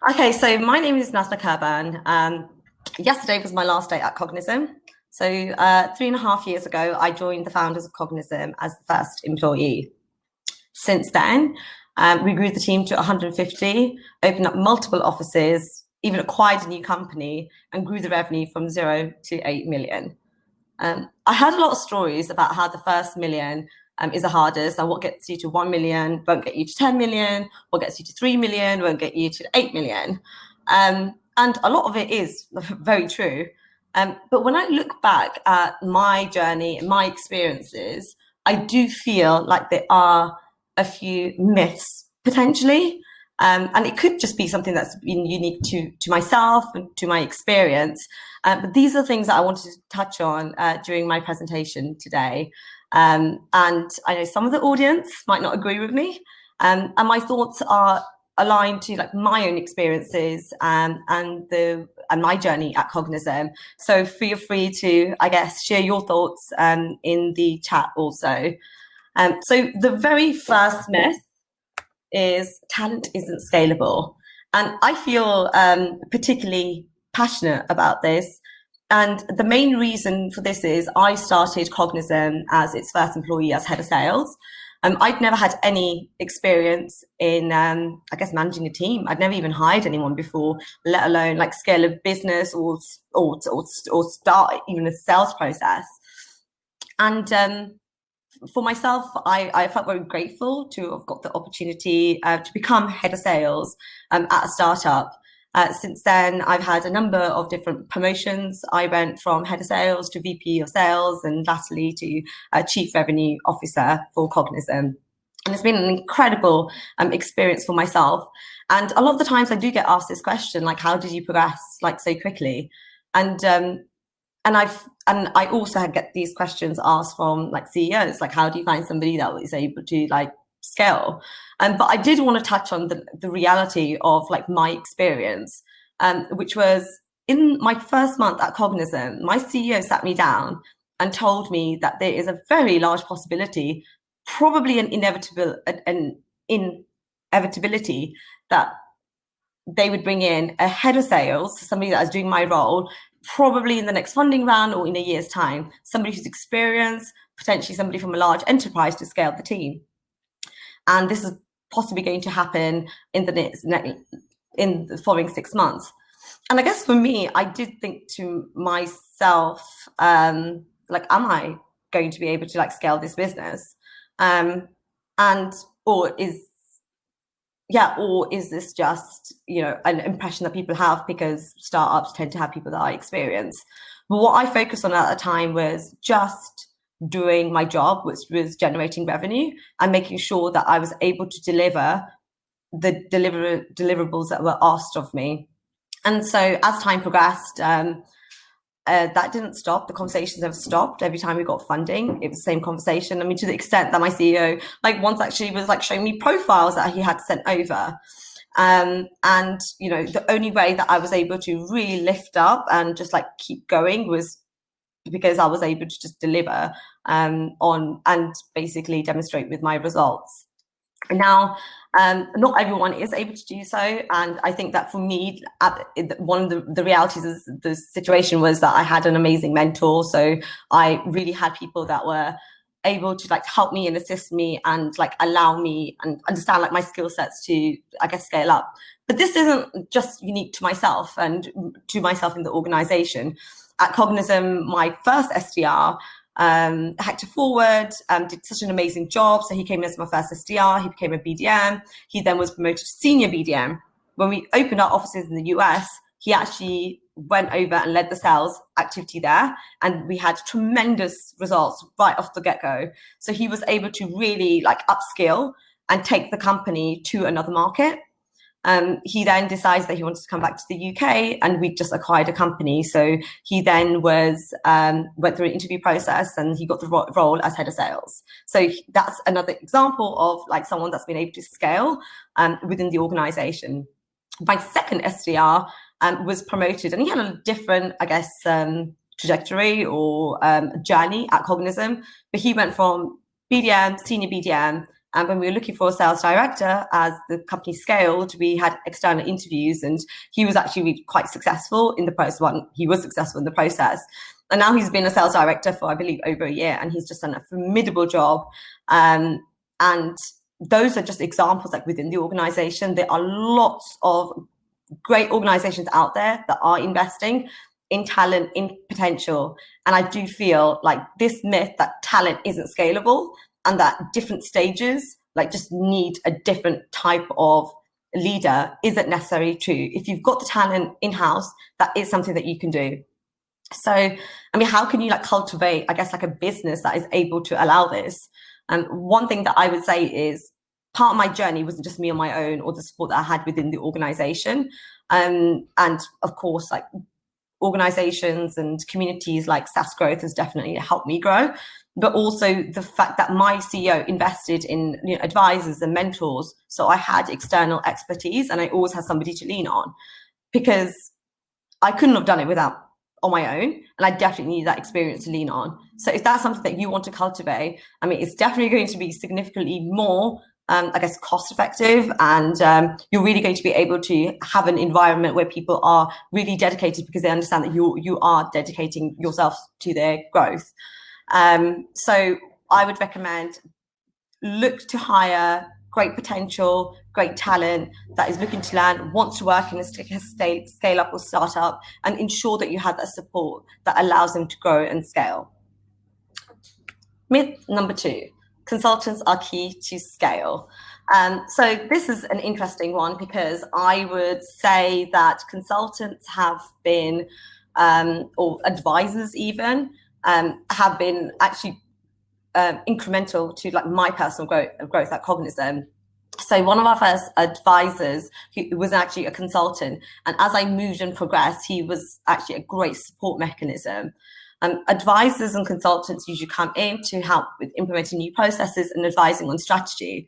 Okay, so my name is Nazma Qurban. Yesterday was my last day at Cognism. So 3.5 years ago, I joined the founders of Cognism as the first employee. Since then, we grew the team to 150, opened up multiple offices, even acquired a new company, and grew the revenue from 0 to 8 million. I heard a lot of stories about how the first million is the hardest, and what gets you to 1 million won't get you to 10 million, what gets you to 3 million won't get you to 8 million. And a lot of it is very true. But when I look back at my journey and my experiences, I do feel like there are a few myths potentially. And it could just be something that's been unique to myself and to my experience. But these are things that I wanted to touch on during my presentation today. And I know some of the audience might not agree with me. And my thoughts are aligned to like my own experiences and my journey at Cognism. So feel free to, I guess, share your thoughts in the chat also. So the very first myth is talent isn't scalable. And I feel particularly passionate about this. And the main reason for this is I started Cognism as its first employee as head of sales. I'd never had any experience in, I guess, managing a team. I'd never even hired anyone before, let alone like scale a business or start even a sales process. And for myself, I felt very grateful to have got the opportunity to become head of sales at a startup. Since then, I've had a number of different promotions. I went from head of sales to VP of sales and latterly to chief revenue officer for Cognism. And it's been an incredible experience for myself. And a lot of the times I do get asked this question, like, how did you progress like so quickly? And I also get these questions asked from like CEOs, like, how do you find somebody that is able to like scale? But I did want to touch on the reality of like my experience, which was in my first month at Cognism, my CEO sat me down and told me that there is a very large possibility, probably an inevitability that they would bring in a head of sales, somebody that is doing my role, probably in the next funding round or in a year's time, somebody who's experienced, potentially somebody from a large enterprise to scale the team. And this is possibly going to happen in the following 6 months. And I guess for me, I did think to myself, like, am I going to be able to like scale this business? Or is this just, an impression that people have because startups tend to have people that I experience? But what I focused on at the time was just doing my job, which was generating revenue and making sure that I was able to deliver the deliverables that were asked of me. And so as time progressed, that didn't stop. The conversations never stopped. Every time we got funding, it was the same conversation. I mean, to the extent that my CEO, like, once actually was like showing me profiles that he had sent over. And, the only way that I was able to really lift up and just like keep going was because I was able to just deliver on and basically demonstrate with my results. Now, not everyone is able to do so. And I think that for me, one of the realities of the situation was that I had an amazing mentor. So I really had people that were able to like help me and assist me and like allow me and understand like my skill sets to, I guess, scale up. But this isn't just unique to myself and to myself in the organization. At Cognism, my first SDR, Hector Forward, did such an amazing job. So he came in as my first SDR, he became a BDM. He then was promoted to senior BDM. When we opened our offices in the US, he actually went over and led the sales activity there. And we had tremendous results right off the get-go. So he was able to really like upskill and take the company to another market. He then decides that he wanted to come back to the UK, and we just acquired a company. So he then went through an interview process and he got the role as head of sales. So that's another example of like someone that's been able to scale within the organization. My second SDR was promoted, and he had a different, I guess, trajectory or journey at Cognism, but he went from BDM, senior BDM, And when we were looking for a sales director, as the company scaled, we had external interviews, and he was actually quite successful in the process. He was successful in the process. And now he's been a sales director for, I believe, over a year, and he's just done a formidable job. And those are just examples like within the organization. There are lots of great organizations out there that are investing in talent, in potential. And I do feel like this myth that talent isn't scalable and that different stages like just need a different type of leader isn't necessarily true. If you've got the talent in-house, that is something that you can do. So, I mean, how can you like cultivate, I guess, like a business that is able to allow this? One thing that I would say is part of my journey wasn't just me on my own or the support that I had within the organization. And of course, like organizations and communities like SaaSGrowth has definitely helped me grow. But also the fact that my CEO invested in advisors and mentors. So I had external expertise and I always had somebody to lean on, because I couldn't have done it on my own, and I definitely need that experience to lean on. So if that's something that you want to cultivate, I mean, it's definitely going to be significantly more, I guess, cost effective, and you're really going to be able to have an environment where people are really dedicated because they understand that you are dedicating yourself to their growth. So I would recommend look to hire great potential, great talent that is looking to learn, wants to work in a scale up or startup, and ensure that you have that support that allows them to grow and scale. Myth number 2, consultants are key to scale. So this is an interesting one, because I would say that consultants have been, or advisors even, have been actually incremental to like my personal growth at Cognism. So one of our first advisors, he was actually a consultant, and as I moved and progressed, he was actually a great support mechanism. Advisors and consultants usually come in to help with implementing new processes and advising on strategy.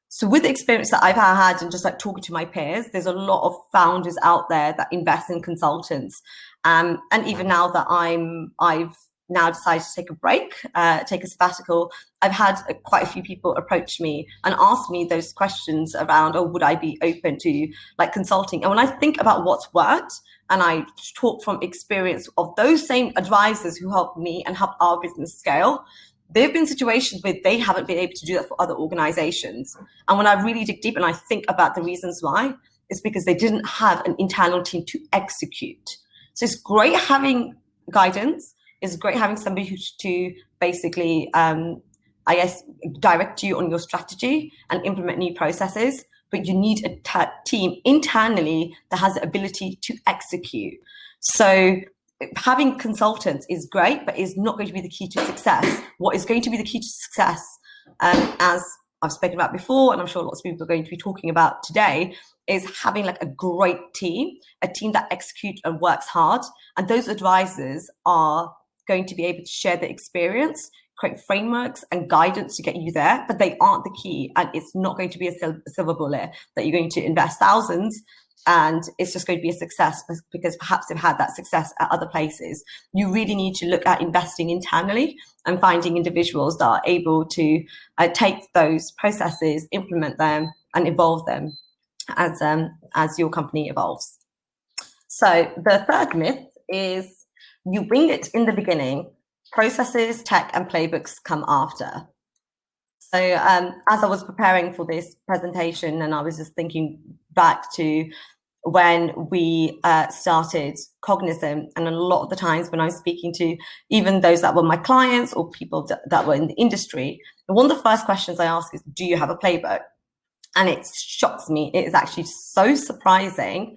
So with the experience that I've had and just like talking to my peers, there's a lot of founders out there that invest in consultants. And even now that I've now decided to take a break, take a sabbatical, I've had quite a few people approach me and ask me those questions around, oh, would I be open to like consulting? And when I think about what's worked, and I talk from experience of those same advisors who helped me and helped our business scale, there have been situations where they haven't been able to do that for other organizations. And when I really dig deep and I think about the reasons why, it's because they didn't have an internal team to execute. So it's great having guidance. It's great having somebody who to basically, I guess, direct you on your strategy and implement new processes. But you need a team internally that has the ability to execute. So having consultants is great, but is not going to be the key to success. What is going to be the key to success, as I've spoken about before, and I'm sure lots of people are going to be talking about today, is having like a great team, a team that executes and works hard. And those advisors are going to be able to share their experience, create frameworks and guidance to get you there, but they aren't the key. And it's not going to be a silver bullet that you're going to invest thousands and it's just going to be a success because perhaps they've had that success at other places. You really need to look at investing internally and finding individuals that are able to take those processes, implement them and evolve them as your company evolves. So the third myth is you wing it in the beginning. Processes, tech, and playbooks come after. So as I was preparing for this presentation, and I was just thinking back to when we started Cognism, and a lot of the times when I was speaking to even those that were my clients or people that were in the industry, one of the first questions I ask is, do you have a playbook? And it shocks me. It is actually so surprising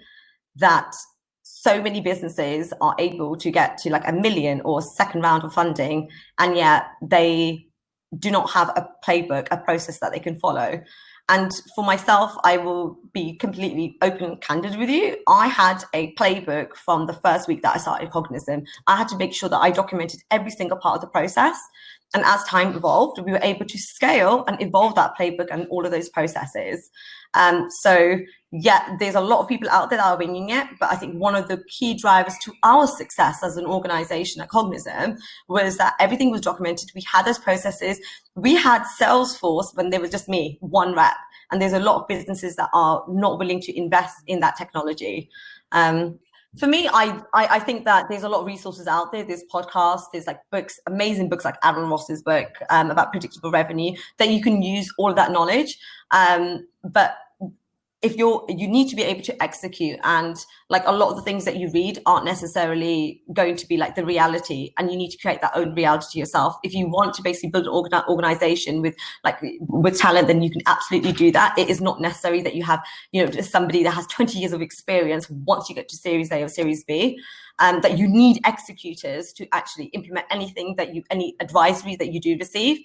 that so many businesses are able to get to like $1 million or second round of funding, and yet they do not have a playbook, a process that they can follow. And for myself, I will be completely open and candid with you. I had a playbook from the first week that I started Cognism. I had to make sure that I documented every single part of the process. And as time evolved, we were able to scale and evolve that playbook and all of those processes. So yeah, there's a lot of people out there that are winging it, but I think one of the key drivers to our success as an organization at Cognism was that everything was documented. We had those processes. We had Salesforce when there was just me, one rep. And there's a lot of businesses that are not willing to invest in that technology. For me, I think that there's a lot of resources out there. There's podcasts, there's like books, amazing books like Aaron Ross's book about predictable revenue that you can use all of that knowledge. But if you need to be able to execute, and like a lot of the things that you read aren't necessarily going to be like the reality, and you need to create that own reality yourself. If you want to basically build an organization with talent, then you can absolutely do that. It is not necessary that you have, somebody that has 20 years of experience once you get to Series A or Series B. That you need executors to actually implement any advisory that you do receive.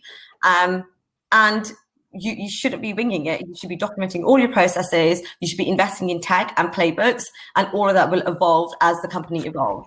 And you shouldn't be winging it. You should be documenting all your processes. You should be investing in tech and playbooks, and all of that will evolve as the company evolves.